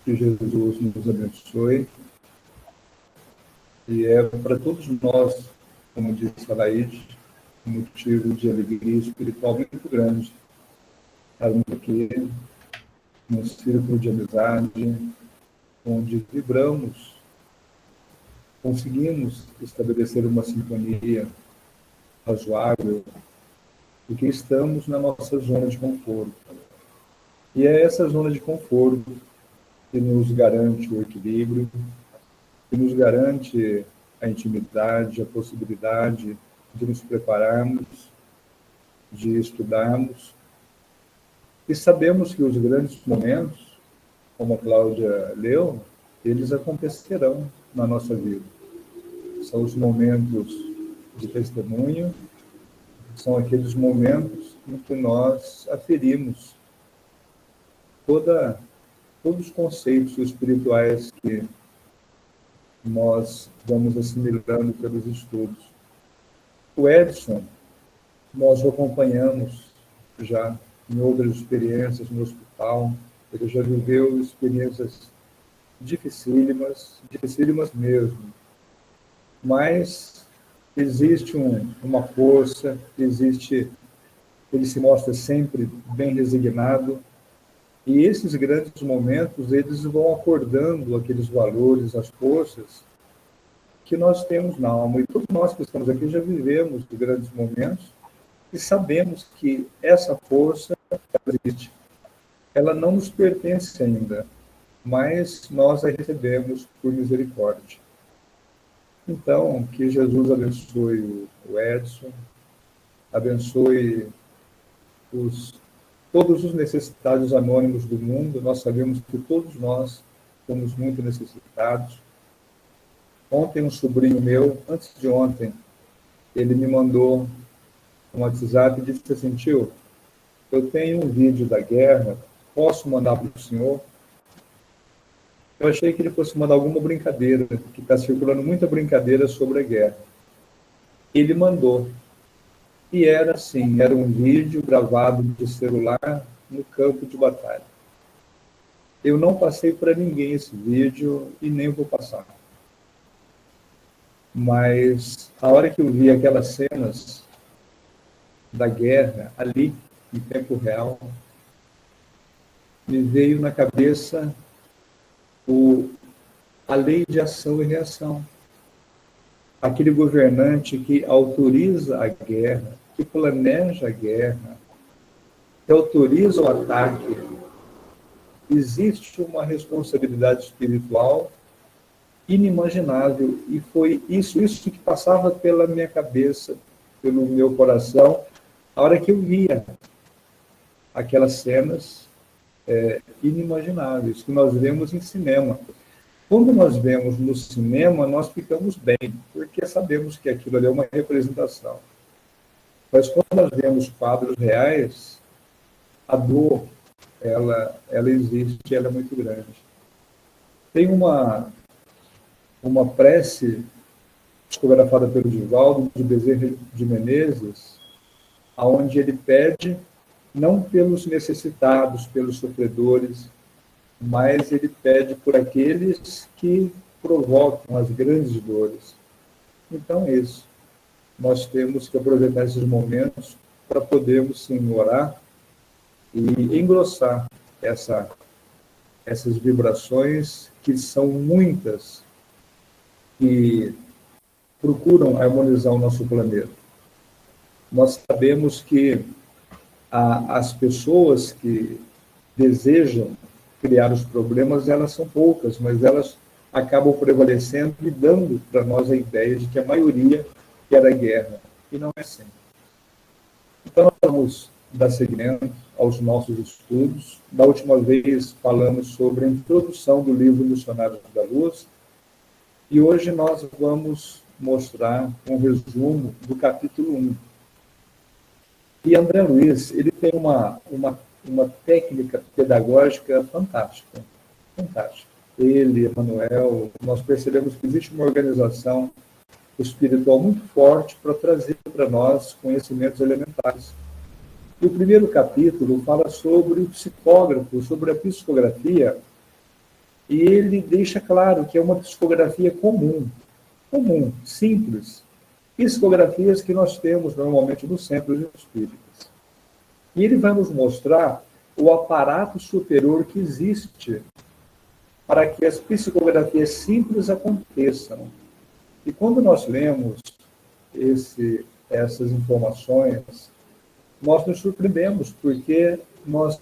Que Jesus nos abençoe. E é para todos nós, como disse a Laide, um motivo de alegria espiritual muito grande estarmos aqui num círculo de amizade, onde vibramos, conseguimos estabelecer uma sintonia razoável, porque estamos na nossa zona de conforto. E é essa zona de conforto que nos garante o equilíbrio, que nos garante a intimidade, a possibilidade de nos prepararmos, de estudarmos. E sabemos que os grandes momentos, como a Cláudia leu, eles acontecerão na nossa vida. São os momentos de testemunho, são aqueles momentos em que nós aferimos todos os conceitos espirituais que nós vamos assimilando pelos estudos. O Edson, nós o acompanhamos já em outras experiências no hospital. Ele já viveu experiências dificílimas mesmo. Mas existe uma força, ele se mostra sempre bem resignado. E esses grandes momentos, eles vão acordando aqueles valores, as forças que nós temos na alma. E todos nós que estamos aqui já vivemos grandes momentos e sabemos que essa força existe. Ela não nos pertence ainda, mas nós a recebemos por misericórdia. Então, que Jesus abençoe o Edson, abençoe todos os necessitados anônimos do mundo. Nós sabemos que todos nós somos muito necessitados. Ontem, um sobrinho meu, antes de ontem, ele me mandou um WhatsApp e disse assim: tio, eu tenho um vídeo da guerra, posso mandar para o senhor? Eu achei que ele fosse mandar alguma brincadeira, porque está circulando muita brincadeira sobre a guerra. Ele mandou. E era assim, era um vídeo gravado de celular no campo de batalha. Eu não passei para ninguém esse vídeo e nem vou passar. Mas a hora que eu vi aquelas cenas da guerra ali, em tempo real, me veio na cabeça a lei de ação e reação. Aquele governante que autoriza a guerra, que planeja a guerra, que autoriza o ataque. Existe uma responsabilidade espiritual inimaginável, e foi isso que passava pela minha cabeça, pelo meu coração, a hora que eu via aquelas cenas inimagináveis que nós vemos em cinema. Quando nós vemos no cinema, nós ficamos bem, porque sabemos que aquilo ali é uma representação. Mas quando nós vemos quadros reais, a dor, ela existe, ela é muito grande. Tem uma prece psicografada pelo Divaldo, de Bezerra de Menezes, onde ele pede, não pelos necessitados, pelos sofredores, mas ele pede por aqueles que provocam as grandes dores. Então é isso. Nós temos que aproveitar esses momentos para podermos, sim, orar e engrossar essas vibrações, que são muitas, que procuram harmonizar o nosso planeta. Nós sabemos que as pessoas que desejam criar os problemas, elas são poucas, mas elas acabam prevalecendo e dando para nós a ideia de que a maioria quer a guerra, e não é assim. Então, nós vamos dar seguimento aos nossos estudos. Da última vez, falamos sobre a introdução do livro Missionários da Luz, e hoje nós vamos mostrar um resumo do capítulo 1. E André Luiz, ele tem uma técnica pedagógica fantástica. Fantástica. Ele, Emanuel, nós percebemos que existe uma organização espiritual muito forte para trazer para nós conhecimentos elementares. E o primeiro capítulo fala sobre o psicógrafo, sobre a psicografia, E ele deixa claro que é uma psicografia comum, simples, psicografias que nós temos normalmente nos centros espíritas. E ele vai nos mostrar o aparato superior que existe para que as psicografias simples aconteçam. E quando nós lemos essas informações, nós nos surpreendemos, porque nós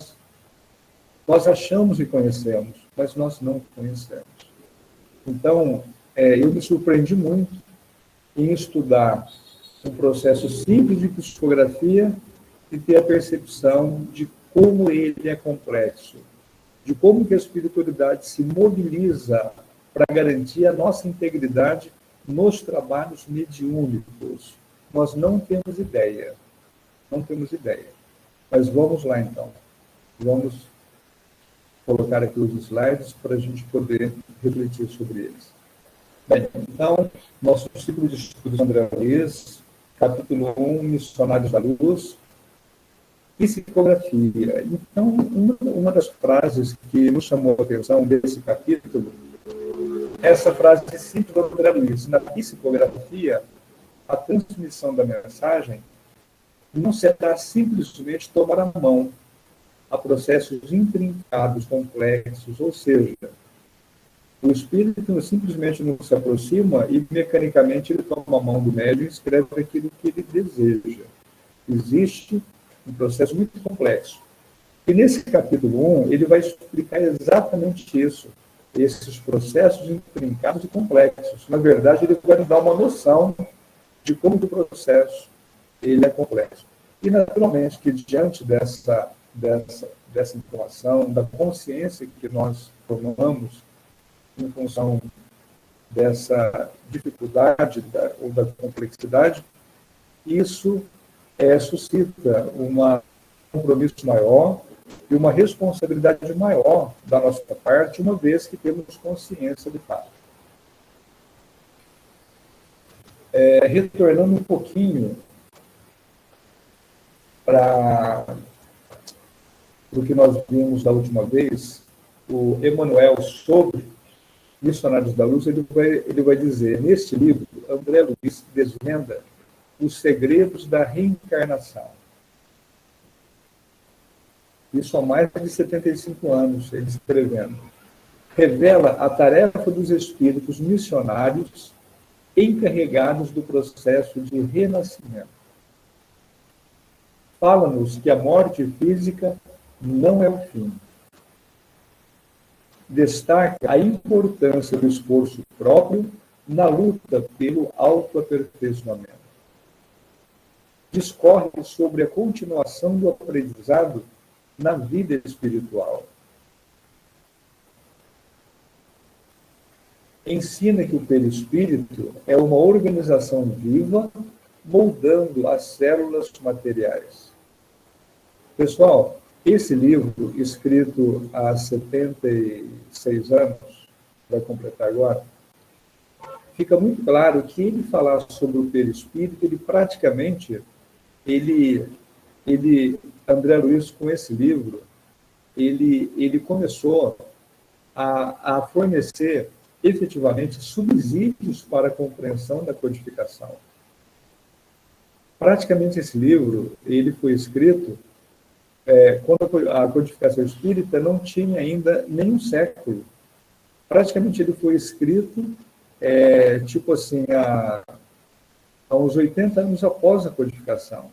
achamos que conhecemos, mas nós não conhecemos. Então, eu me surpreendi muito em estudar um processo simples de psicografia e ter a percepção de como ele é complexo, de como que a espiritualidade se mobiliza para garantir a nossa integridade nos trabalhos mediúnicos. Nós não temos ideia. Mas vamos lá, então. Vamos colocar aqui os slides para a gente poder refletir sobre eles. Bem, então, nosso ciclo de estudos André Luiz, capítulo 1, Missionários da Luz, psicografia. Então, uma das frases que nos chamou a atenção desse capítulo, essa frase simples do André Luiz: na psicografia, a transmissão da mensagem não será simplesmente tomar a mão a processos intrincados, complexos, ou seja, o espírito simplesmente não se aproxima e mecanicamente ele toma a mão do médium e escreve aquilo que ele deseja. Existe um processo muito complexo. E nesse capítulo 1, ele vai explicar exatamente isso, esses processos intrincados e complexos. Na verdade, ele vai nos dar uma noção de como o processo ele é complexo. E, naturalmente, que diante dessa informação, da consciência que nós formamos em função dessa dificuldade ou da complexidade, isso suscita um compromisso maior e uma responsabilidade maior da nossa parte, uma vez que temos consciência de fato. Retornando um pouquinho para o que nós vimos da última vez, o Emmanuel sobre Missionários da Luz, ele vai dizer, neste livro, André Luiz desvenda os segredos da reencarnação. Isso há mais de 75 anos, ele escrevendo. Revela a tarefa dos espíritos missionários encarregados do processo de renascimento. Fala-nos que a morte física não é o fim. Destaca a importância do esforço próprio na luta pelo autoaperfeiçoamento. Discorre sobre a continuação do aprendizado na vida espiritual. Ensina que o perispírito é uma organização viva, moldando as células materiais. Pessoal, esse livro, escrito há 76 anos, vai completar agora, fica muito claro que ele falar sobre o perispírito, ele praticamente, André Luiz, com esse livro, ele começou a fornecer efetivamente subsídios para a compreensão da codificação. Praticamente esse livro, ele foi escrito quando a codificação espírita não tinha ainda nem um século. Praticamente ele foi escrito, há uns 80 anos após a codificação.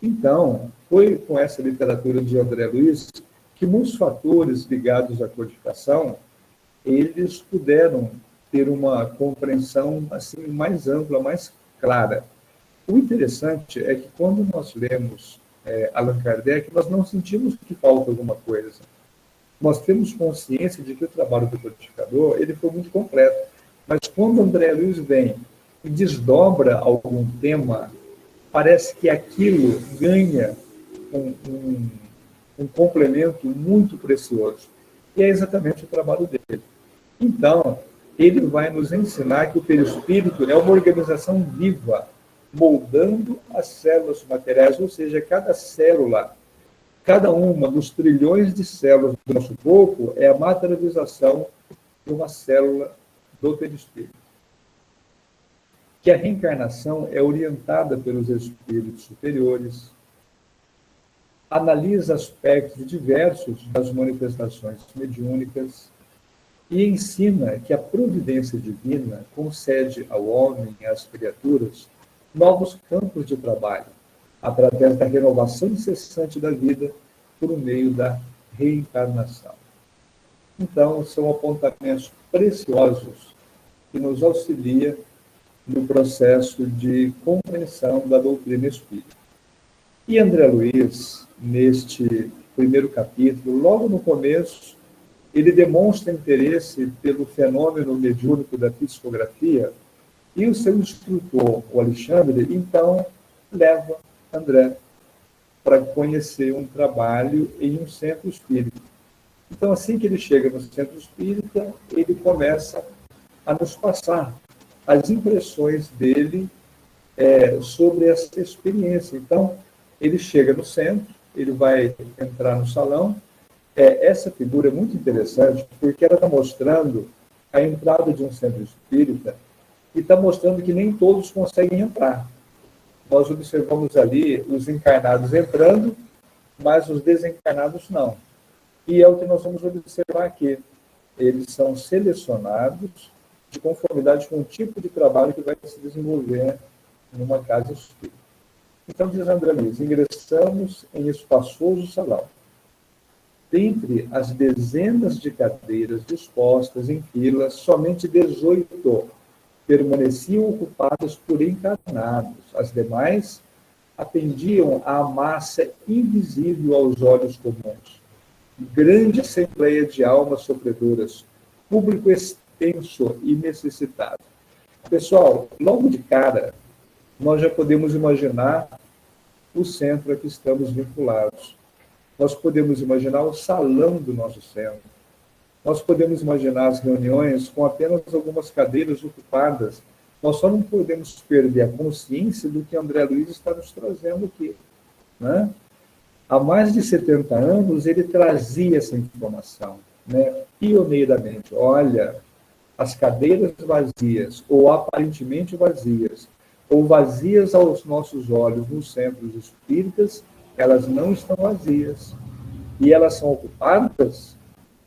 Então, foi com essa literatura de André Luiz que muitos fatores ligados à codificação, eles puderam ter uma compreensão assim, mais ampla, mais clara. O interessante é que quando nós lemos Allan Kardec, nós não sentimos que falta alguma coisa. Nós temos consciência de que o trabalho do codificador ele foi muito completo. Mas quando André Luiz vem e desdobra algum tema, parece que aquilo ganha um complemento muito precioso. E é exatamente o trabalho dele. Então, ele vai nos ensinar que o perispírito é uma organização viva, moldando as células materiais, ou seja, cada célula, cada uma dos trilhões de células do nosso corpo é a materialização por uma célula do perispírito. Que a reencarnação é orientada pelos espíritos superiores, analisa aspectos diversos das manifestações mediúnicas e ensina que a providência divina concede ao homem e às criaturas novos campos de trabalho, através da renovação incessante da vida por meio da reencarnação. Então, são apontamentos preciosos que nos auxiliam no processo de compreensão da doutrina espírita. E André Luiz, neste primeiro capítulo, logo no começo, ele demonstra interesse pelo fenômeno mediúnico da psicografia e o seu instrutor, o Alexandre, então leva André para conhecer um trabalho em um centro espírita. Então, assim que ele chega no centro espírita, ele começa a nos passar as impressões dele sobre essa experiência. Então, ele chega no centro, ele vai entrar no salão. Essa figura é muito interessante, porque ela está mostrando a entrada de um centro espírita e está mostrando que nem todos conseguem entrar. Nós observamos ali os encarnados entrando, mas os desencarnados não. E é o que nós vamos observar aqui. Eles são selecionados de conformidade com o tipo de trabalho que vai se desenvolver numa casa espírita. Então, diz André Luiz, ingressamos em espaçoso salão. Dentre as dezenas de cadeiras dispostas em filas, somente 18 permaneciam ocupadas por encarnados. As demais atendiam à massa invisível aos olhos comuns. Grande assembleia de almas sofredoras, público extenso e necessitado. Pessoal, logo de cara, nós já podemos imaginar o centro a que estamos vinculados. Nós podemos imaginar o salão do nosso centro. Nós podemos imaginar as reuniões com apenas algumas cadeiras ocupadas. Nós só não podemos perder a consciência do que André Luiz está nos trazendo aqui, né? Há mais de 70 anos, ele trazia essa informação, né? Pioneiramente. Olha, as cadeiras vazias, ou aparentemente vazias, ou vazias aos nossos olhos nos centros espíritas, elas não estão vazias. E elas são ocupadas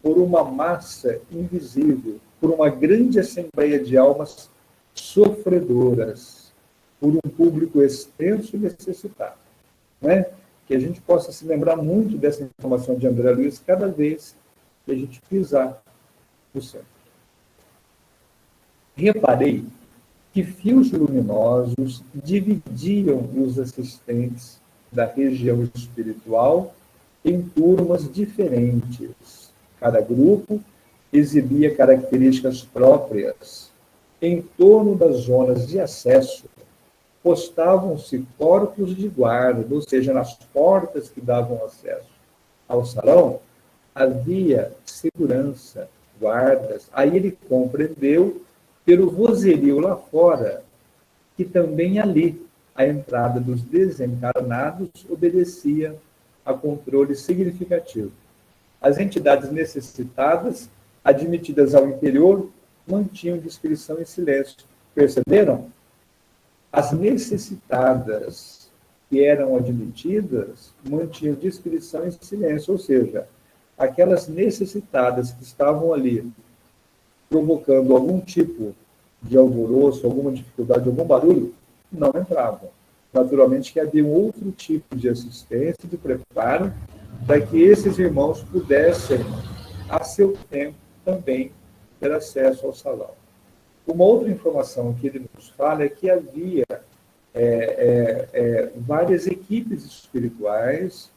por uma massa invisível, por uma grande assembleia de almas sofredoras, por um público extenso e necessitado. Né? Que a gente possa se lembrar muito dessa informação de André Luiz cada vez que a gente pisar no centro. Reparei que fios luminosos dividiam os assistentes da região espiritual em turmas diferentes. Cada grupo exibia características próprias. Em torno das zonas de acesso, postavam-se corpos de guarda, ou seja, nas portas que davam acesso ao salão, havia segurança, guardas. Aí ele compreendeu, pelo vozerio lá fora, que também ali a entrada dos desencarnados obedecia a controle significativo. As entidades necessitadas, admitidas ao interior, mantinham discrição e silêncio. Perceberam? As necessitadas que eram admitidas mantinham discrição e silêncio, ou seja, aquelas necessitadas que estavam ali provocando algum tipo de alvoroço, alguma dificuldade, algum barulho, não entravam. Naturalmente que havia um outro tipo de assistência, de preparo, para que esses irmãos pudessem, a seu tempo, também ter acesso ao salão. Uma outra informação que ele nos fala é que havia várias equipes espirituais,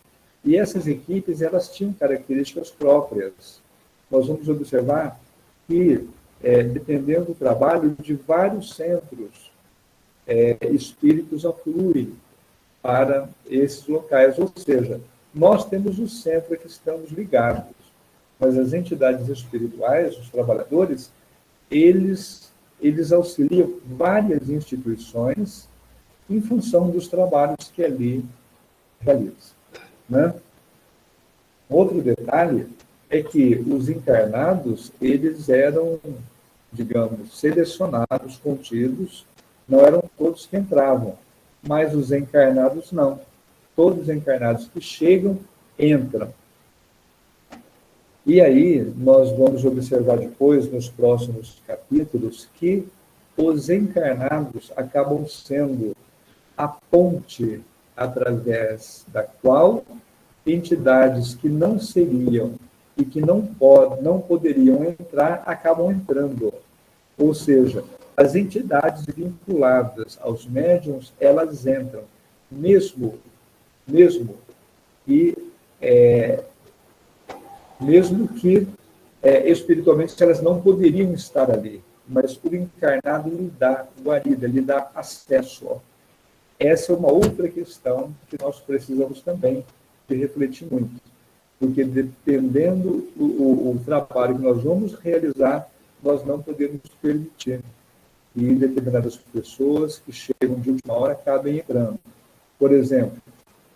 e essas equipes elas tinham características próprias. Nós vamos observar que, dependendo do trabalho, de vários centros espíritos afluem para esses locais. Ou seja, nós temos o centro a que estamos ligados, mas as entidades espirituais, os trabalhadores, eles auxiliam várias instituições em função dos trabalhos que ali realizam. Né? Outro detalhe é que os encarnados, eles eram, digamos, selecionados, contidos, não eram todos que entravam, mas os encarnados não. Todos os encarnados que chegam, entram. E aí, nós vamos observar depois, nos próximos capítulos, que os encarnados acabam sendo a ponte através da qual entidades que não seriam e que não poderiam entrar, acabam entrando. Ou seja, as entidades vinculadas aos médiuns, elas entram, mesmo que espiritualmente elas não poderiam estar ali, mas o encarnado lhe dá guarida, lhe dá acesso. Essa é uma outra questão que nós precisamos também de refletir muito, porque dependendo do trabalho que nós vamos realizar, nós não podemos permitir que determinadas pessoas que chegam de última hora acabem entrando. Por exemplo,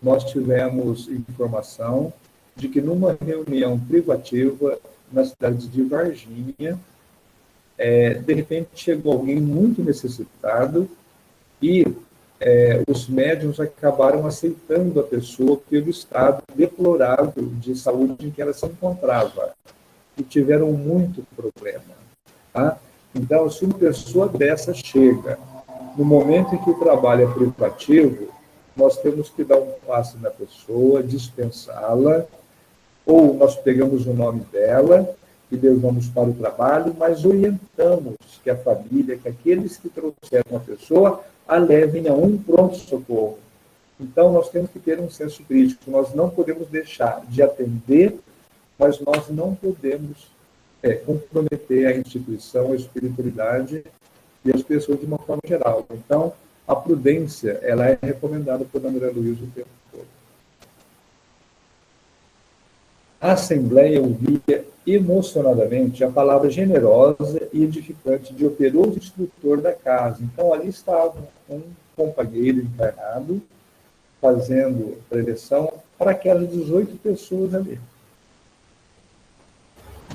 nós tivemos informação de que numa reunião privativa na cidade de Varginha, de repente chegou alguém muito necessitado e os médiuns acabaram aceitando a pessoa pelo estado deplorável de saúde em que ela se encontrava e tiveram muito problema. Tá? Então, se uma pessoa dessa chega, no momento em que o trabalho é privativo, nós temos que dar um passo na pessoa, dispensá-la, ou nós pegamos o nome dela e levamos para o trabalho, mas orientamos que a família, que aqueles que trouxeram a pessoa, a levem a um pronto-socorro. Então, nós temos que ter um senso crítico. Nós não podemos deixar de atender, mas nós não podemos comprometer a instituição, a espiritualidade e as pessoas de uma forma geral. Então, a prudência, ela é recomendada por André Luiz o tempo todo. A Assembleia ouvia emocionadamente a palavra generosa e edificante de operoso instrutor da casa. Então, ali estava um companheiro encarnado fazendo preleção para aquelas 18 pessoas ali.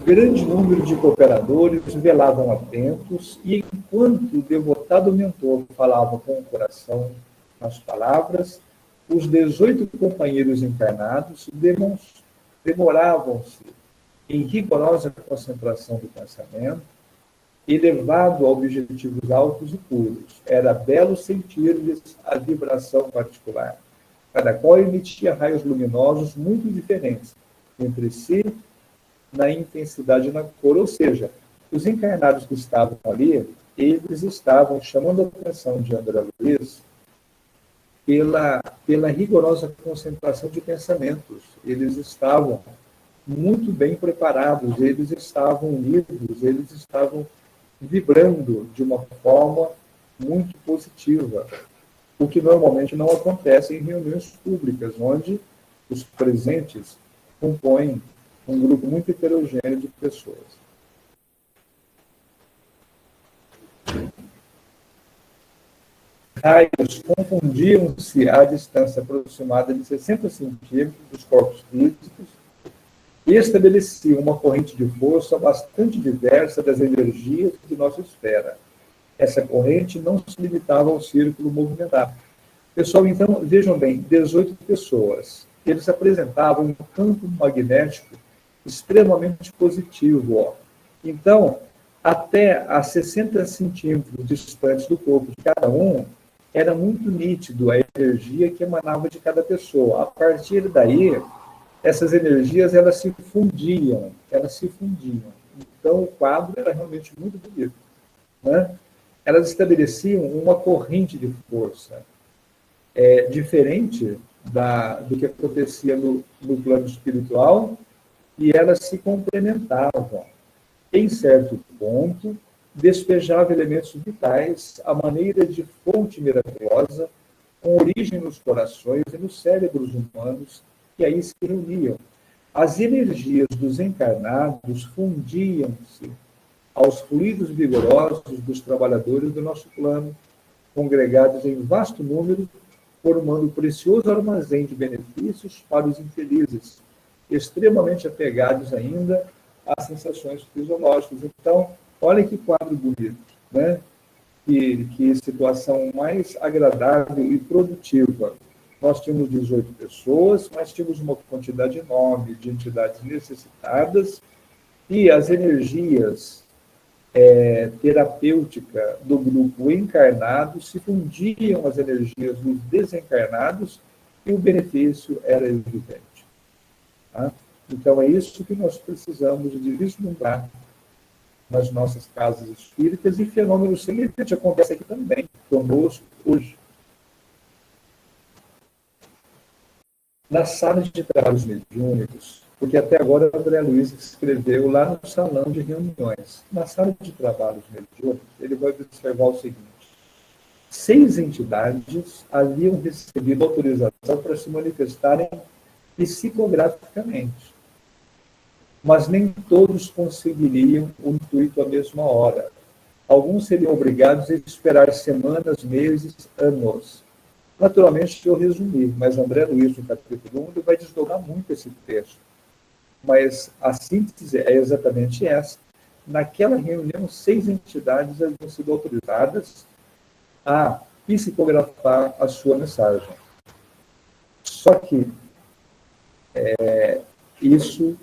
Grande número de cooperadores velavam atentos e, enquanto o devotado mentor falava com o coração as palavras, os 18 companheiros encarnados demoravam-se em rigorosa concentração do pensamento, elevado a objetivos altos e puros. Era belo sentir-lhes a vibração particular. Cada qual emitia raios luminosos muito diferentes entre si, na intensidade e na cor. Ou seja, os encarnados que estavam ali, eles estavam chamando a atenção de André Luiz pela rigorosa concentração de pensamentos. Eles estavam muito bem preparados, eles estavam unidos, eles estavam vibrando de uma forma muito positiva, o que normalmente não acontece em reuniões públicas, onde os presentes compõem um grupo muito heterogêneo de pessoas. Raios confundiam-se à distância aproximada de 60 centímetros dos corpos físicos e estabeleciam uma corrente de força bastante diversa das energias de nossa esfera. Essa corrente não se limitava ao círculo movimentado. Pessoal, então, vejam bem, 18 pessoas. Eles apresentavam um campo magnético extremamente positivo. Então, até a 60 centímetros distantes do corpo de cada um, era muito nítido a energia que emanava de cada pessoa. A partir daí, essas energias elas se fundiam. Então, o quadro era realmente muito bonito, né? Elas estabeleciam uma corrente de força diferente do que acontecia no plano espiritual, e elas se complementavam. Em certo ponto, despejava elementos vitais à maneira de fonte miraculosa, com origem nos corações e nos cérebros humanos, que aí se reuniam. As energias dos encarnados fundiam-se aos fluidos vigorosos dos trabalhadores do nosso plano, congregados em vasto número, formando um precioso armazém de benefícios para os infelizes, extremamente apegados ainda às sensações fisiológicas. Então, olha que quadro bonito, né? Que situação mais agradável e produtiva. Nós tínhamos 18 pessoas, mas tínhamos uma quantidade enorme de entidades necessitadas e as energias terapêutica do grupo encarnado se fundiam às energias dos desencarnados e o benefício era evidente. Tá? Então, é isso que nós precisamos de vislumbrar nas nossas casas espíritas e fenômenos semelhantes acontecem aqui também, conosco hoje. Na sala de trabalhos mediúnicos, porque até agora o André Luiz escreveu lá no salão de reuniões. Na sala de trabalhos mediúnicos, ele vai observar o seguinte: 6 entidades haviam recebido autorização para se manifestarem psicograficamente, mas nem todos conseguiriam o intuito à mesma hora. Alguns seriam obrigados a esperar semanas, meses, anos. Naturalmente, eu resumi, mas André Luiz, no capítulo 1, ele vai desdobrar muito esse texto. Mas a síntese é exatamente essa. Naquela reunião, 6 entidades haviam sido autorizadas a psicografar a sua mensagem. Só que isso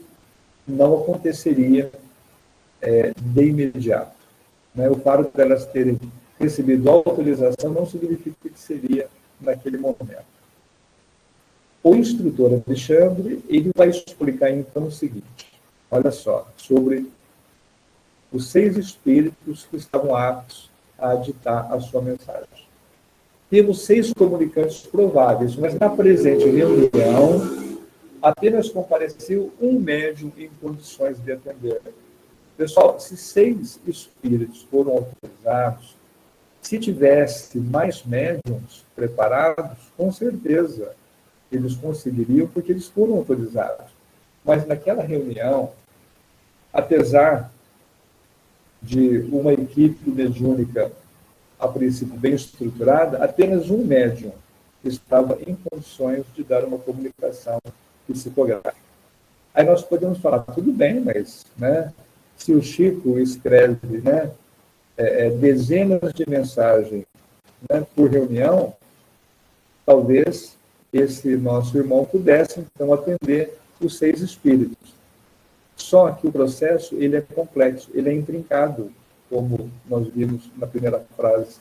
não aconteceria de imediato. Né? O fato delas terem recebido autorização não significa que seria naquele momento. O instrutor Alexandre, ele vai explicar então o seguinte, olha só, sobre os 6 espíritos que estavam aptos a ditar a sua mensagem. Temos 6 comunicantes prováveis, mas na presente reunião apenas compareceu um médium em condições de atender. Pessoal, se 6 espíritos foram autorizados, se tivesse mais médiums preparados, com certeza eles conseguiriam, porque eles foram autorizados. Mas naquela reunião, apesar de uma equipe mediúnica, a princípio bem estruturada, apenas um médium estava em condições de dar uma comunicação psicográfica. Aí nós podemos falar, tudo bem, mas se o Chico escreve dezenas de mensagens por reunião, talvez esse nosso irmão pudesse, então, atender os 6 espíritos. Só que o processo ele é complexo, ele é intrincado, como nós vimos na primeira frase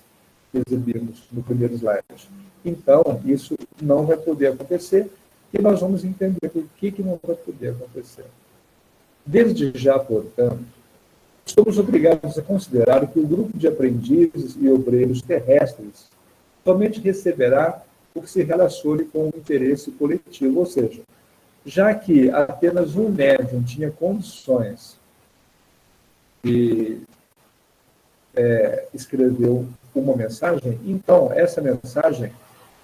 que exibimos no primeiro slide. Então, isso não vai poder acontecer e nós vamos entender por que não vai poder acontecer. Desde já, portanto, somos obrigados a considerar que o grupo de aprendizes e obreiros terrestres somente receberá o que se relacione com o interesse coletivo, ou seja, já que apenas um médium tinha condições de escrever uma mensagem, então essa mensagem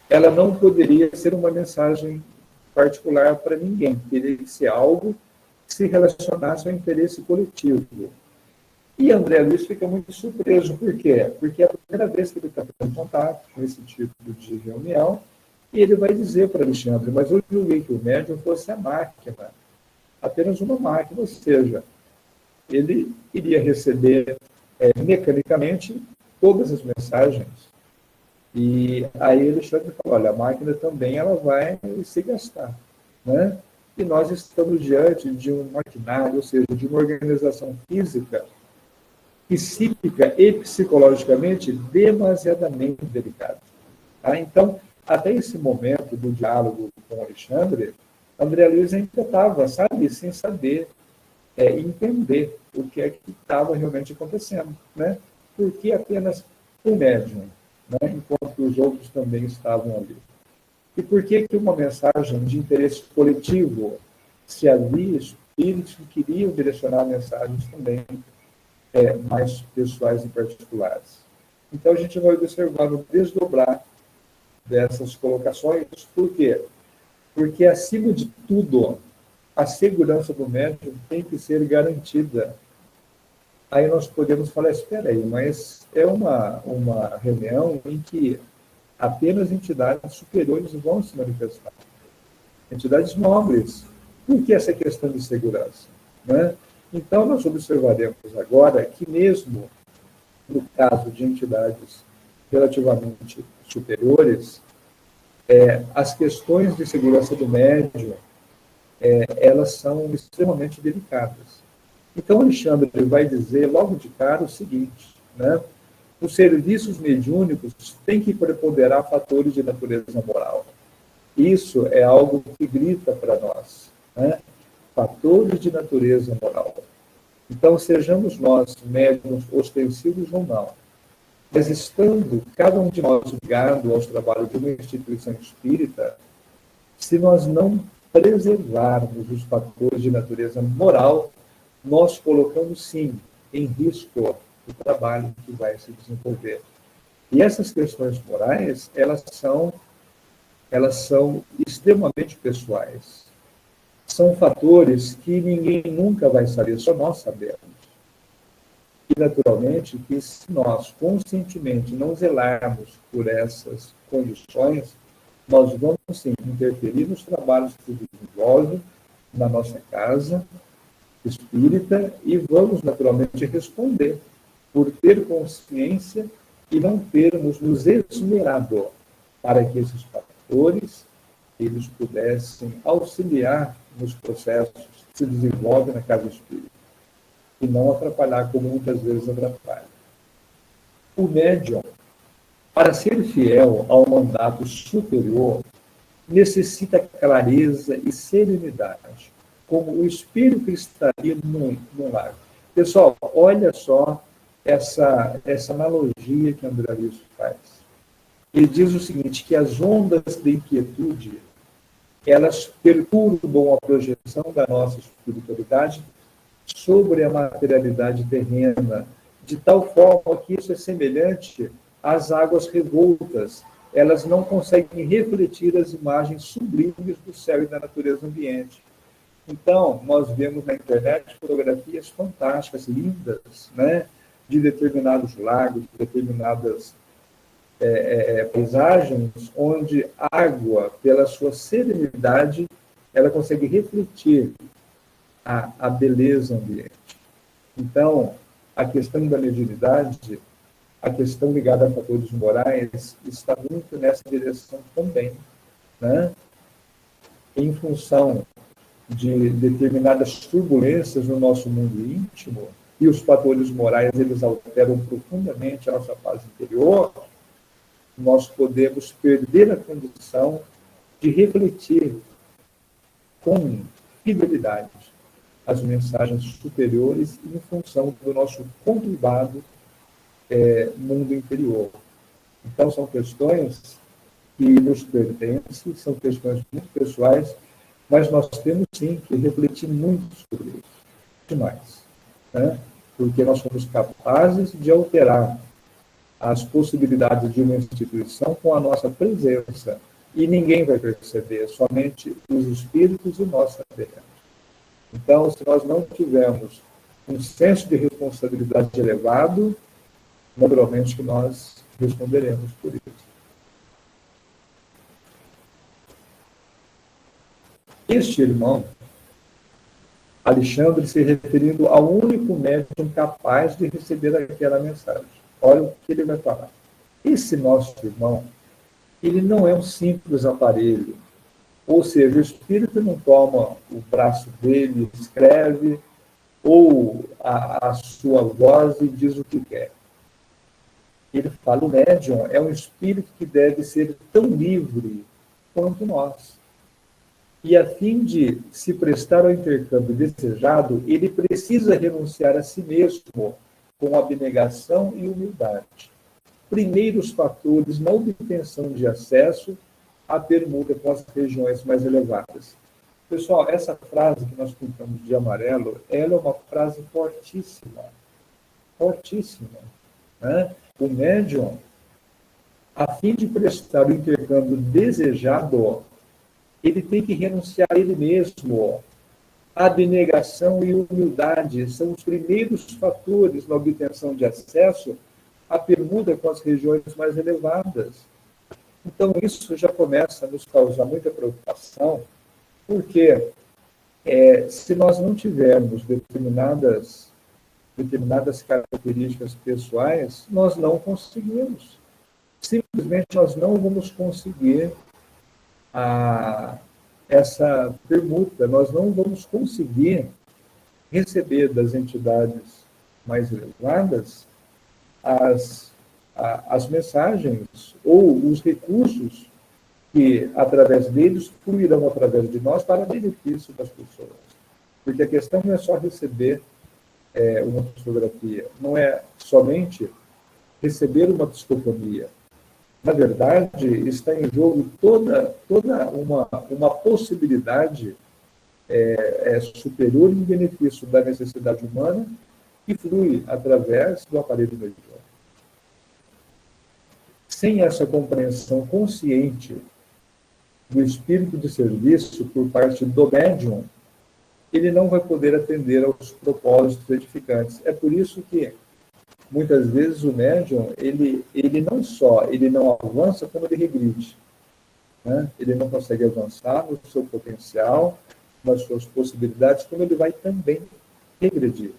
ela não poderia ser uma mensagem particular para ninguém, teria que ser algo que se relacionasse ao interesse coletivo. E André Luiz fica muito surpreso. Por quê? Porque é a primeira vez que ele está tendo contato com esse tipo de reunião, e ele vai dizer para Alexandre, mas eu julguei que o médium fosse a máquina, apenas uma máquina, ou seja, ele iria receber mecanicamente todas as mensagens. E aí Alexandre falou, olha, a máquina também ela vai se gastar. Né? E nós estamos diante de um maquinário, ou seja, de uma organização física, psíquica e psicologicamente demasiadamente delicada. Tá? Então, até esse momento do diálogo com Alexandre, André Luiz ainda estava, sabe, sem saber entender o que é que estava realmente acontecendo. Né? Por que apenas um médium, né? Enquanto os outros também estavam ali? E por que uma mensagem de interesse coletivo, se havia espíritos que queriam direcionar mensagens também mais pessoais e particulares? Então, a gente vai observar o desdobrar dessas colocações. Por quê? Porque, acima de tudo, a segurança do médium tem que ser garantida. Aí nós podemos falar, espera aí, mas é uma reunião em que apenas entidades superiores vão se manifestar. Entidades nobres, Por que essa questão de segurança? Né? Então, nós observaremos agora que mesmo no caso de entidades relativamente superiores, as questões de segurança do médium, elas são extremamente delicadas. Então, Alexandre vai dizer logo de cara o seguinte, né? Os serviços mediúnicos têm que preponderar fatores de natureza moral. Isso é algo que grita para nós, né? Fatores de natureza moral. Então, sejamos nós médiuns ostensivos ou não, mas estando cada um de nós ligado aos trabalhos de uma instituição espírita, se nós não preservarmos os fatores de natureza moral, nós colocamos, sim, em risco o trabalho que vai se desenvolver. E essas questões morais, elas são extremamente pessoais. São fatores que ninguém nunca vai saber, só nós sabemos. E, naturalmente, que se nós conscientemente não zelarmos por essas condições, nós vamos, sim, interferir nos trabalhos que se desenvolvem na nossa casa espírita e vamos, naturalmente, responder por ter consciência e não termos nos esmerado para que esses fatores eles pudessem auxiliar nos processos que se desenvolvem na casa espírita e não atrapalhar como muitas vezes atrapalha. O médium, para ser fiel ao mandato superior, necessita clareza e serenidade, como o espírito que estaria no lar. Pessoal, olha só essa analogia que André Luiz faz. Ele diz o seguinte, que as ondas de inquietude, elas perturbam a projeção da nossa espiritualidade sobre a materialidade terrena, de tal forma que isso é semelhante às águas revoltas. Elas não conseguem refletir as imagens sublimes do céu e da natureza ambiente. Então, nós vemos na internet fotografias fantásticas, lindas, né, de determinados lagos, de determinadas paisagens, onde a água, pela sua serenidade, ela consegue refletir a beleza ambiente. Então, a questão da mediunidade, a questão ligada a fatores morais, está muito nessa direção também, né? Em função de determinadas turbulências no nosso mundo íntimo, e os fatores morais, eles alteram profundamente a nossa paz interior, nós podemos perder a condição de refletir com fidelidade as mensagens superiores em função do nosso conturbado mundo interior. Então, são questões que nos pertencem, são questões muito pessoais, mas nós temos, sim, que refletir muito sobre isso. Demais. Né? Porque nós somos capazes de alterar as possibilidades de uma instituição com a nossa presença. E ninguém vai perceber, somente os espíritos e nós saberemos. Então, se nós não tivermos um senso de responsabilidade elevado, naturalmente que nós responderemos por isso. Este irmão, Alexandre, se referindo ao único médium capaz de receber aquela mensagem. Olha o que ele vai falar. Esse nosso irmão, ele não é um simples aparelho. Ou seja, o espírito não toma o braço dele, escreve, ou a sua voz e diz o que quer. Ele fala, o médium é um espírito que deve ser tão livre quanto nós. E a fim de se prestar ao intercâmbio desejado, ele precisa renunciar a si mesmo com abnegação e humildade. Primeiros fatores na obtenção de acesso à permuta com as regiões mais elevadas. Pessoal, essa frase que nós pintamos de amarelo, ela é uma frase fortíssima. Fortíssima. Né? O médium, a fim de prestar o intercâmbio desejado, ele tem que renunciar a ele mesmo. A abnegação e humildade são os primeiros fatores na obtenção de acesso à permuta com as regiões mais elevadas. Então, isso já começa a nos causar muita preocupação. Por quê? Se nós não tivermos determinadas características pessoais, nós não conseguimos. Simplesmente nós não vamos conseguir essa permuta, nós não vamos conseguir receber das entidades mais elevadas as mensagens ou os recursos que, através deles, fluirão através de nós para benefício das pessoas. Porque a questão não é só receber uma psicografia, não é somente receber uma psicofonia. Na verdade, está em jogo toda uma possibilidade superior em benefício da necessidade humana que flui através do aparelho mediúnico. Sem essa compreensão consciente do espírito de serviço por parte do médium, ele não vai poder atender aos propósitos edificantes. É por isso que, muitas vezes, o médium, ele não avança, como ele regride. Né? Ele não consegue avançar no seu potencial, nas suas possibilidades, como ele vai também regredir.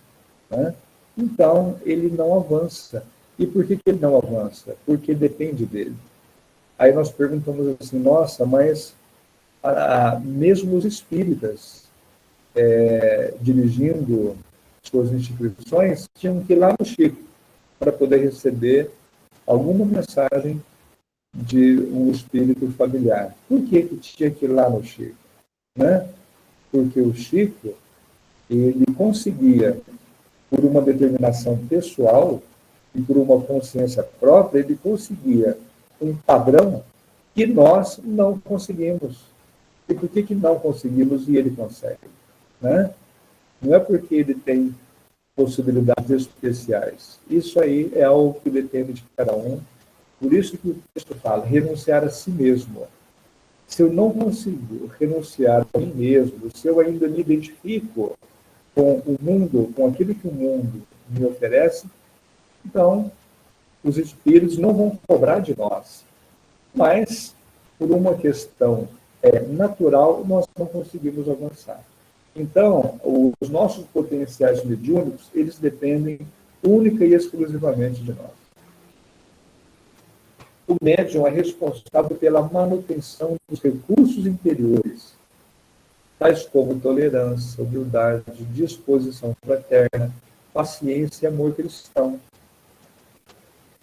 Né? Então, ele não avança. E por que ele não avança? Porque depende dele. Aí nós perguntamos assim, nossa, mas mesmo os espíritas, dirigindo suas instituições, tinham que ir lá no Chico para poder receber alguma mensagem de um espírito familiar. Por que tinha que ir lá no Chico? Né? Porque o Chico, ele conseguia, por uma determinação pessoal e por uma consciência própria, ele conseguia um padrão que nós não conseguimos. E por que não conseguimos e ele consegue? Né? Não é porque ele tem possibilidades especiais. Isso aí é algo que depende de cada um. Por isso que o texto fala, renunciar a si mesmo. Se eu não consigo renunciar a mim mesmo, se eu ainda me identifico com o mundo, com aquilo que o mundo me oferece, então os espíritos não vão cobrar de nós. Mas, por uma questão natural, nós não conseguimos avançar. Então, os nossos potenciais mediúnicos, eles dependem única e exclusivamente de nós. O médium é responsável pela manutenção dos recursos interiores, tais como tolerância, humildade, disposição fraterna, paciência e amor cristão.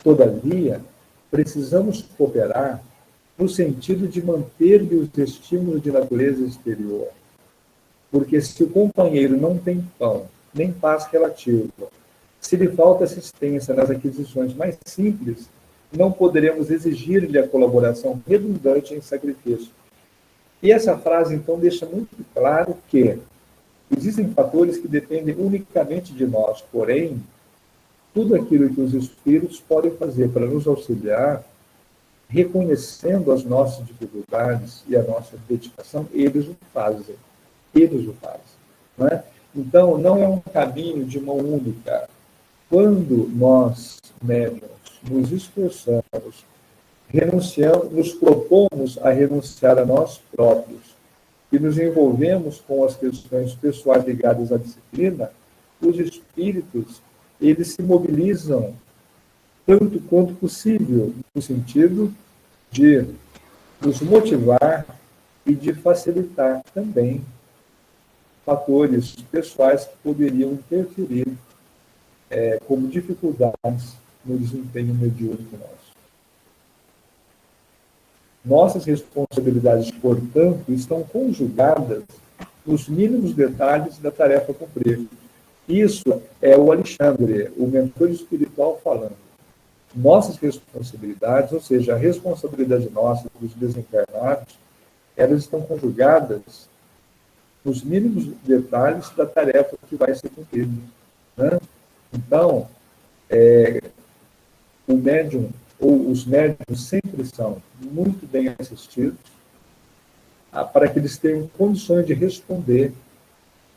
Todavia, precisamos cooperar no sentido de manter-lhe os estímulos de natureza exterior. Porque se o companheiro não tem pão, nem paz relativa, se lhe falta assistência nas aquisições mais simples, não poderemos exigir-lhe a colaboração redundante em sacrifício. E essa frase, então, deixa muito claro que existem fatores que dependem unicamente de nós, porém, tudo aquilo que os espíritos podem fazer para nos auxiliar, reconhecendo as nossas dificuldades e a nossa dedicação, eles o fazem. Eles o fazem. Não é? Então, não é um caminho de mão única. Quando nós, médiuns, nos esforçamos, renunciamos, nos propomos a renunciar a nós próprios e nos envolvemos com as questões pessoais ligadas à disciplina, os espíritos, eles se mobilizam tanto quanto possível, no sentido de nos motivar e de facilitar também fatores pessoais que poderiam interferir como dificuldades no desempenho mediúnico nosso. Nossas responsabilidades, portanto, estão conjugadas nos mínimos detalhes da tarefa a cumprir. Isso é o Alexandre, o mentor espiritual, falando. Nossas responsabilidades, ou seja, a responsabilidade nossa dos desencarnados, elas estão conjugadas nos mínimos detalhes da tarefa que vai ser cumprida. Né? Então, o médium, ou os médiums, sempre são muito bem assistidos para que eles tenham condições de responder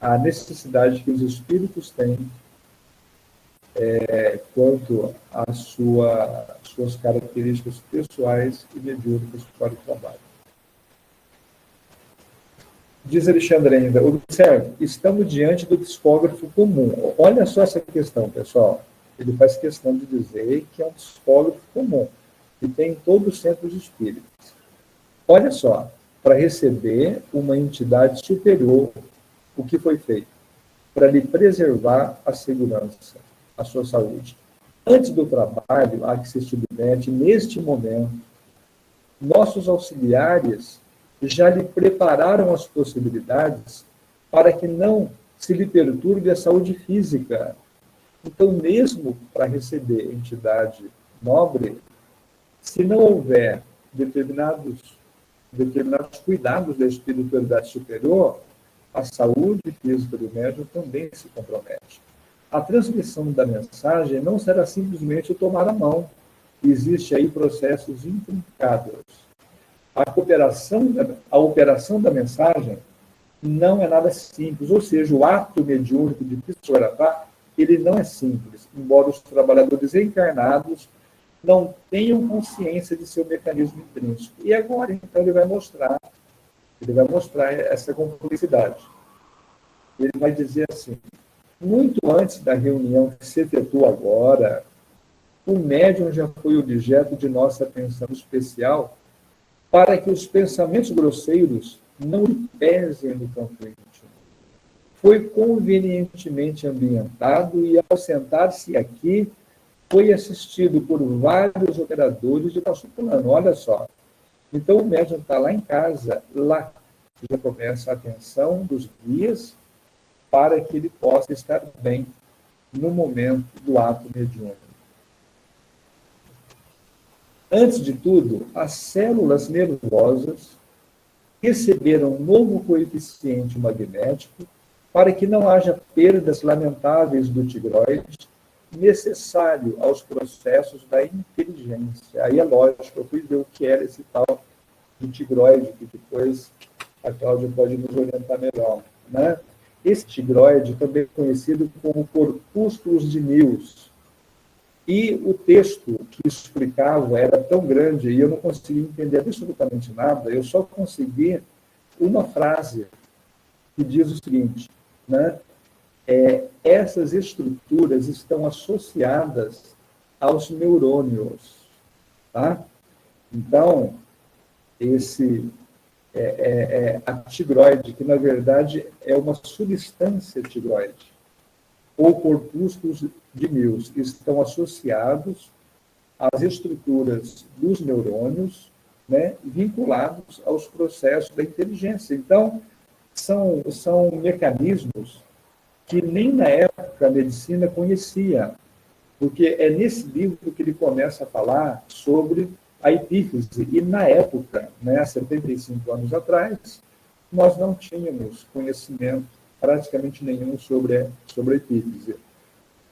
à necessidade que os espíritos têm quanto às suas características pessoais e mediúnicas para o trabalho. Diz Alexandre ainda, observe, estamos diante do psicógrafo comum. Olha só essa questão, pessoal. Ele faz questão de dizer que é um psicógrafo comum, que tem em todos os centros espíritas. Olha só, para receber uma entidade superior, o que foi feito? Para lhe preservar a segurança, a sua saúde. Antes do trabalho a que se submete, neste momento, nossos auxiliares já lhe prepararam as possibilidades para que não se lhe perturbe a saúde física. Então, mesmo para receber entidade nobre, se não houver determinados cuidados da espiritualidade superior, a saúde física do médium também se compromete. A transmissão da mensagem não será simplesmente tomar a mão. Existe aí processos intrincados. A operação da mensagem não é nada simples, ou seja, o ato mediúnico de psicografar, ele não é simples, embora os trabalhadores encarnados não tenham consciência de seu mecanismo intrínseco. E agora, então, ele vai mostrar essa complexidade. Ele vai dizer assim, muito antes da reunião que se efetua agora, o médium já foi objeto de nossa atenção especial para que os pensamentos grosseiros não lhe pesem no campo íntimo. Foi convenientemente ambientado e, ao sentar-se aqui, foi assistido por vários operadores de nosso plano. Olha só. Então, o médium está lá em casa, lá já começa a atenção dos guias para que ele possa estar bem no momento do ato mediúnico. Antes de tudo, as células nervosas receberam um novo coeficiente magnético para que não haja perdas lamentáveis do tigroide, necessário aos processos da inteligência. Aí é lógico, eu fui ver o que era esse tal do tigroide, que depois a Cláudia pode nos orientar melhor, né? Esse tigroide também é conhecido como corpúsculos de Mills. E o texto que explicava era tão grande e eu não conseguia entender absolutamente nada, eu só consegui uma frase que diz o seguinte, né? Essas estruturas estão associadas aos neurônios. Tá? Então, a tigroide, que na verdade é uma substância tigroide, ou corpúsculos de Mills, estão associados às estruturas dos neurônios, né, vinculados aos processos da inteligência. Então, são mecanismos que nem na época a medicina conhecia, porque é nesse livro que ele começa a falar sobre a epífise. E na época, né, 75 anos atrás, nós não tínhamos conhecimento praticamente nenhum sobre a epífise.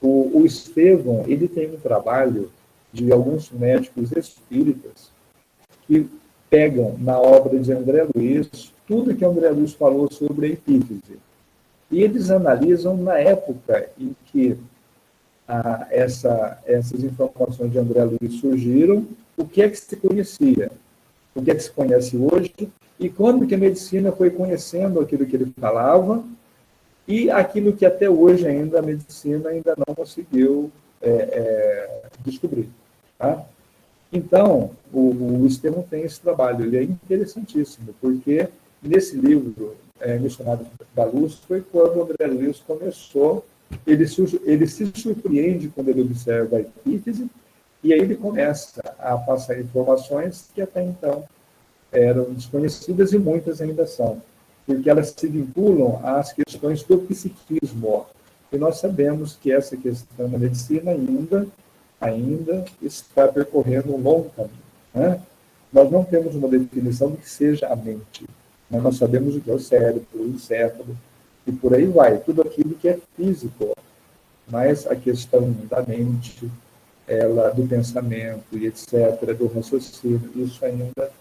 O Estevão, ele tem um trabalho de alguns médicos espíritas que pegam na obra de André Luiz tudo que André Luiz falou sobre a epífise. E eles analisam na época em que essas informações de André Luiz surgiram, o que é que se conhecia, o que é que se conhece hoje, e quando que a medicina foi conhecendo aquilo que ele falava, e aquilo que até hoje ainda a medicina ainda não conseguiu descobrir. Tá? Então, o Estevão tem esse trabalho, ele é interessantíssimo, porque nesse livro, Missionários da Luz, foi quando o André Luiz começou, ele se surpreende quando ele observa a epífise, e aí ele começa a passar informações que até então eram desconhecidas e muitas ainda são, porque elas se vinculam às questões do psiquismo. E nós sabemos que essa questão da medicina ainda está percorrendo um longo caminho. Né? Nós não temos uma definição do que seja a mente, mas nós sabemos o que é o cérebro, o encéfalo, e por aí vai, tudo aquilo que é físico. Mas a questão da mente, do pensamento, e etc., do raciocínio, isso ainda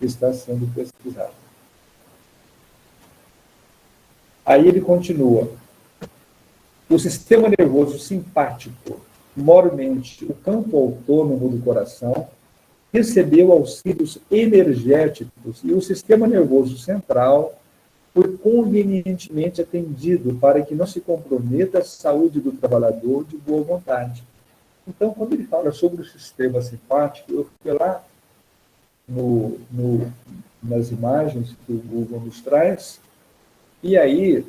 está sendo pesquisado. Aí ele continua. O sistema nervoso simpático, mormente, o campo autônomo do coração, recebeu auxílios energéticos e o sistema nervoso central foi convenientemente atendido para que não se comprometa a saúde do trabalhador de boa vontade. Então, quando ele fala sobre o sistema simpático, eu fui lá nas imagens que o Google nos traz, e aí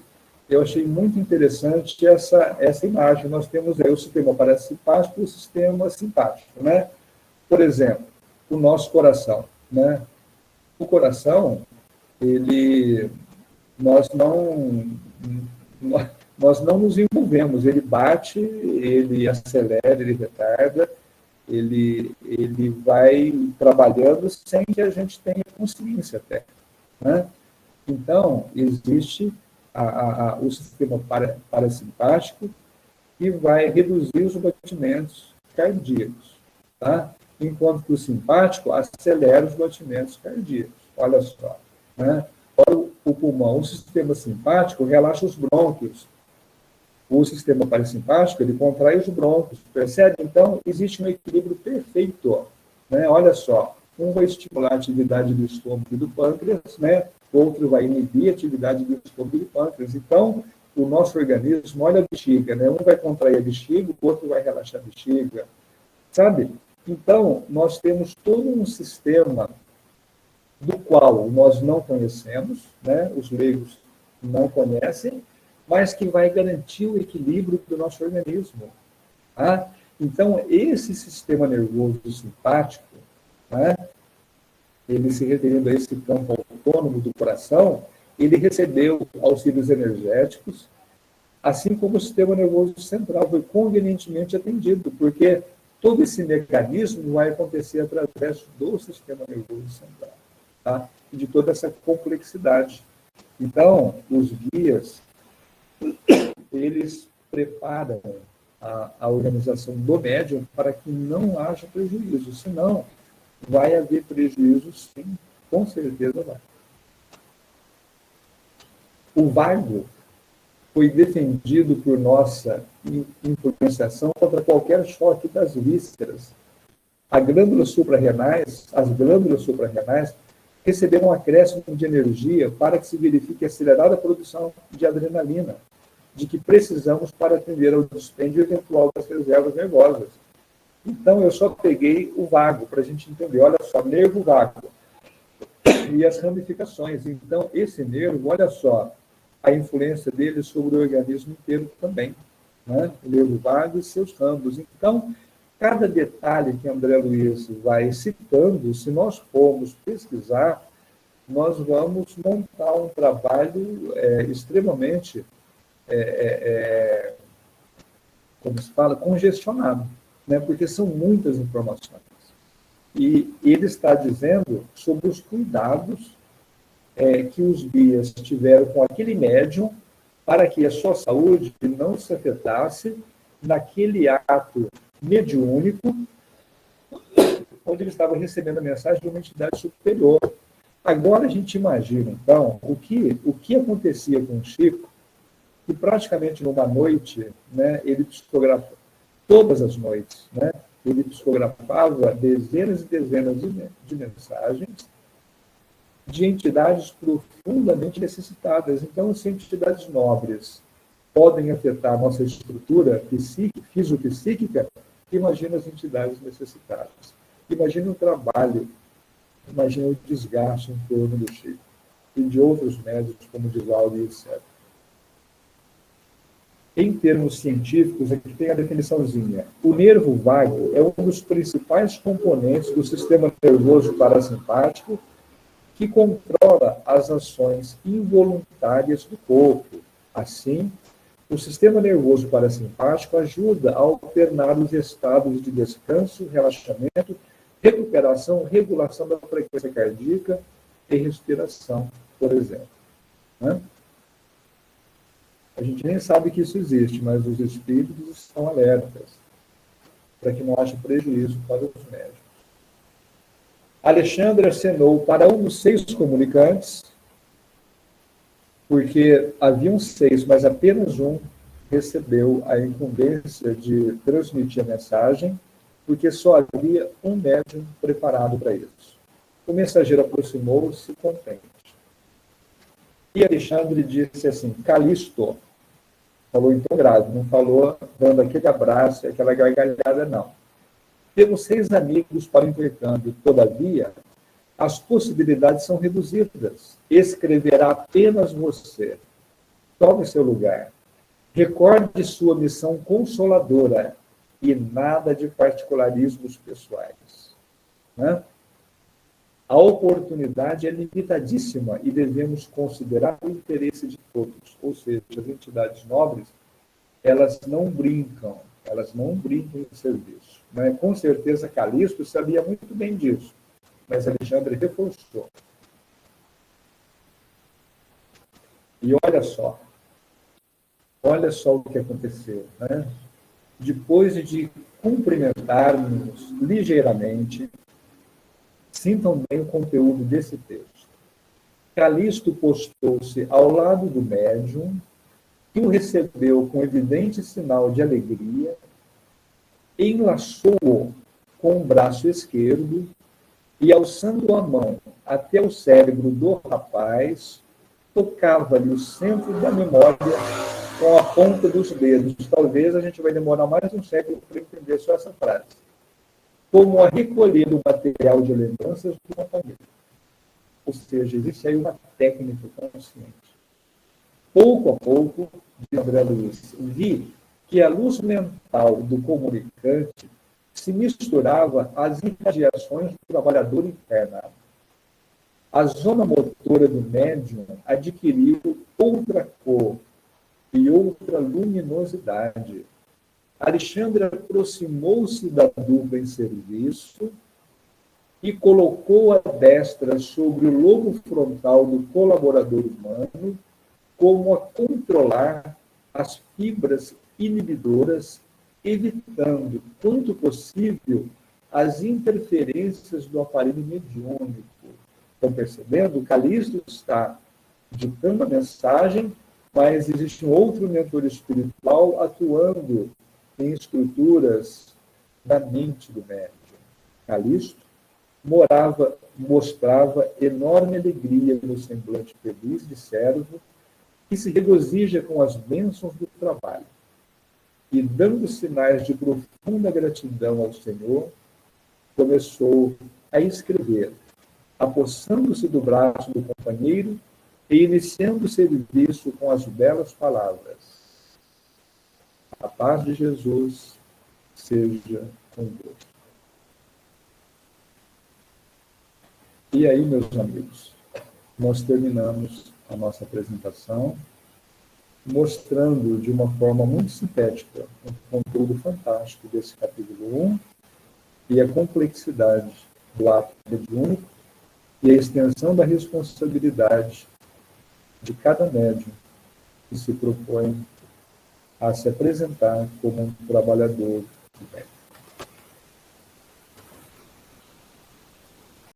eu achei muito interessante essa imagem. Nós temos aí o sistema parasimpático e o sistema simpático, né? Por exemplo, o nosso coração, né? O coração, ele, nós não, nós não nos envolvemos. Ele bate, ele acelera, ele retarda, ele vai trabalhando sem que a gente tenha consciência até, né? Então, existe o sistema parasimpático que vai reduzir os batimentos cardíacos, tá? Enquanto que o simpático acelera os batimentos cardíacos. Olha só, né? Olha o pulmão. O sistema simpático relaxa os brônquios. O sistema parasimpático, ele contrai os brônquios. Percebe? Então, existe um equilíbrio perfeito, né? Olha só, um vai estimular a atividade do estômago e do pâncreas, né? Outro vai inibir a atividade do estômago e do pâncreas. Então, o nosso organismo, olha a bexiga, né? Um vai contrair a bexiga, o outro vai relaxar a bexiga, sabe? Então, nós temos todo um sistema do qual nós não conhecemos, né? Os leigos não conhecem, mas que vai garantir o equilíbrio do nosso organismo. Tá? Então, esse sistema nervoso simpático, né? Ele se referindo a esse campo autônomo do coração, ele recebeu auxílios energéticos, assim como o sistema nervoso central foi convenientemente atendido, porque todo esse mecanismo vai acontecer através do sistema nervoso central, tá? E de toda essa complexidade. Então, os guias, eles preparam a organização do médium para que não haja prejuízo, senão vai haver prejuízo, sim, com certeza vai. O vago foi defendido por nossa influenciação contra qualquer choque das vísceras. As glândulas suprarrenais receberam um acréscimo de energia para que se verifique a acelerada produção de adrenalina, de que precisamos para atender ao dispêndio eventual das reservas nervosas. Então, eu só peguei o vago para a gente entender. Olha só, nervo vago e as ramificações. Então, esse nervo, olha só, a influência dele sobre o organismo inteiro também, né? O nervo vago e seus ramos. Então, cada detalhe que André Luiz vai citando, se nós formos pesquisar, nós vamos montar um trabalho extremamente, como se fala, congestionado, né? Porque são muitas informações. E ele está dizendo sobre os cuidados que os guias tiveram com aquele médium para que a sua saúde não se afetasse naquele ato mediúnico onde ele estava recebendo a mensagem de uma entidade superior. Agora a gente imagina, então, o que acontecia com o Chico, que praticamente numa noite, né, ele psicografava, todas as noites, né, ele psicografava dezenas e dezenas de mensagens de entidades profundamente necessitadas. Então, se entidades nobres podem afetar a nossa estrutura físico-psíquica, imagina as entidades necessitadas. Imagina o trabalho, imagina o desgaste em torno do Chico e de outros médicos, como Divaldo e etc. Em termos científicos, aqui tem a definiçãozinha. O nervo vago é um dos principais componentes do sistema nervoso parasimpático que controla as ações involuntárias do corpo. Assim, o sistema nervoso parasimpático ajuda a alternar os estados de descanso, relaxamento, recuperação, regulação da frequência cardíaca e respiração, por exemplo. Né? A gente nem sabe que isso existe, mas os espíritos estão alertas para que não haja prejuízo para os médicos. Alexandre acenou para um dos 6 comunicantes, porque haviam 6, mas apenas um recebeu a incumbência de transmitir a mensagem, porque só havia um médium preparado para isso. O mensageiro aproximou-se contente. E Alexandre disse assim, Calixto, falou em tom grave, não falou dando aquele abraço, aquela gargalhada, não. Temos 6 amigos para o intercâmbio, todavia, as possibilidades são reduzidas. Escreverá apenas você. Tome seu lugar. Recorde sua missão consoladora e nada de particularismos pessoais. Né? A oportunidade é limitadíssima e devemos considerar o interesse de todos. Ou seja, as entidades nobres, elas não brincam em serviço. Né? Com certeza, Calixto sabia muito bem disso, mas Alexandre reforçou. E olha só o que aconteceu. Né? Depois de cumprimentarmos ligeiramente, sintam bem o conteúdo desse texto. Calixto postou-se ao lado do médium, que o recebeu com evidente sinal de alegria, enlaçou-o com o braço esquerdo e, alçando a mão até o cérebro do rapaz, tocava-lhe o centro da memória com a ponta dos dedos. Talvez a gente vai demorar mais um século para entender só essa frase. Como a recolher o material de lembranças do companheiro. Ou seja, existe aí uma técnica consciente. Pouco a pouco, diz André Luiz, vi que a luz mental do comunicante se misturava às irradiações do trabalhador internado. A zona motora do médium adquiriu outra cor e outra luminosidade. Alexandre aproximou-se da dupla em serviço e colocou a destra sobre o lobo frontal do colaborador humano, como a controlar as fibras inibidoras, evitando, quanto possível, as interferências do aparelho mediúnico. Estão percebendo? O Calixto está ditando a mensagem, mas existe um outro mentor espiritual atuando em estruturas da mente do médium. Calixto mostrava enorme alegria no semblante feliz de servo que se regozija com as bênçãos do trabalho. E, dando sinais de profunda gratidão ao Senhor, começou a escrever, apossando-se do braço do companheiro e iniciando o serviço com as belas palavras: a paz de Jesus seja convosco. E aí, meus amigos, nós terminamos a nossa apresentação mostrando de uma forma muito sintética um conteúdo fantástico desse capítulo 1 e a complexidade do ato mediúnico e a extensão da responsabilidade de cada médium que se propõe a se apresentar como um trabalhador do bem.